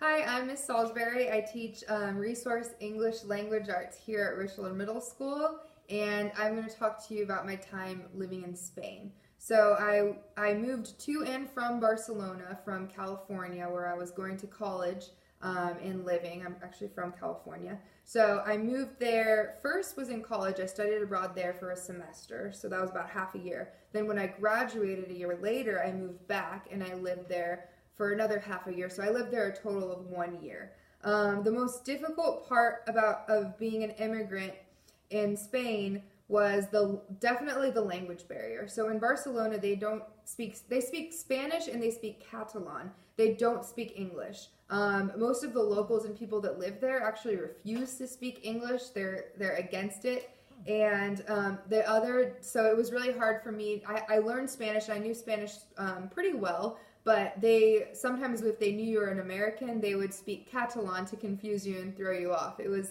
Hi, I'm Miss Salisbury. I teach Resource English Language Arts here at Richland Middle School, and I'm going to talk to you about my time living in Spain. So I moved to and from Barcelona from California, where I was going to college and living. I'm actually from California. So I moved there. First was in college. I studied abroad there for a semester, so that was about half a year. Then when I graduated a year later, I moved back and I lived there for another half a year. So I lived there a total of 1 year. The most difficult part of being an immigrant in Spain was definitely the language barrier. So in Barcelona, they speak Spanish and they speak Catalan. They don't speak English. Most of the locals and people that live there actually refuse to speak English. They're against it. And so it was really hard for me. I learned Spanish. I knew Spanish pretty well, but they sometimes, if they knew you were an American, they would speak Catalan to confuse you and throw you off. It was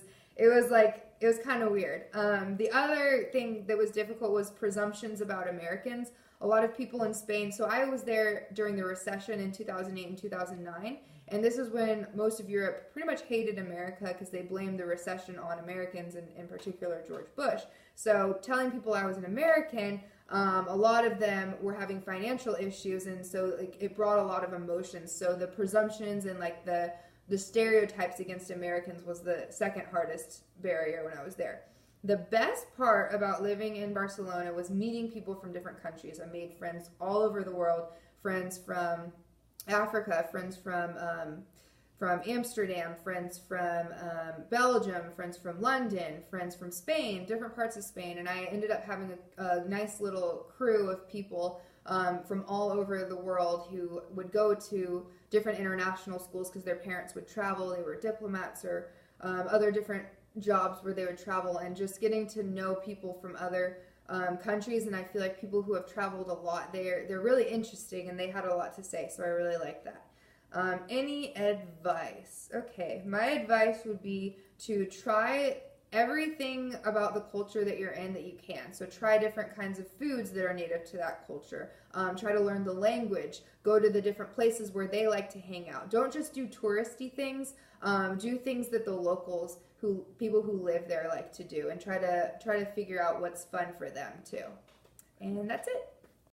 kind of weird. The other thing that was difficult was presumptions about Americans. A lot of people in Spain, so I was there during the recession in 2008 and 2009, and this is when most of Europe pretty much hated America because they blamed the recession on Americans, and in particular George Bush. So telling people I was an American, a lot of them were having financial issues, and so it brought a lot of emotions. So the presumptions and the stereotypes against Americans was the second hardest barrier when I was there. The best part about living in Barcelona was meeting people from different countries. I made friends all over the world, friends from Africa, friends from Amsterdam, friends from Belgium, friends from London, friends from Spain, different parts of Spain, and I ended up having a nice little crew of people from all over the world who would go to different international schools because their parents would travel. They were diplomats or other different jobs where they would travel, and just getting to know people from other countries. And I feel like people who have traveled a lot, they're really interesting and they had a lot to say, so I really like that. Any advice? Okay, my advice would be to try everything about the culture that you're in that you can. So try different kinds of foods that are native to that culture. Try to learn the language. Go to the different places where they like to hang out. Don't just do touristy things. Do things that the locals, people who live there, like to do, and try to figure out what's fun for them too. And that's it.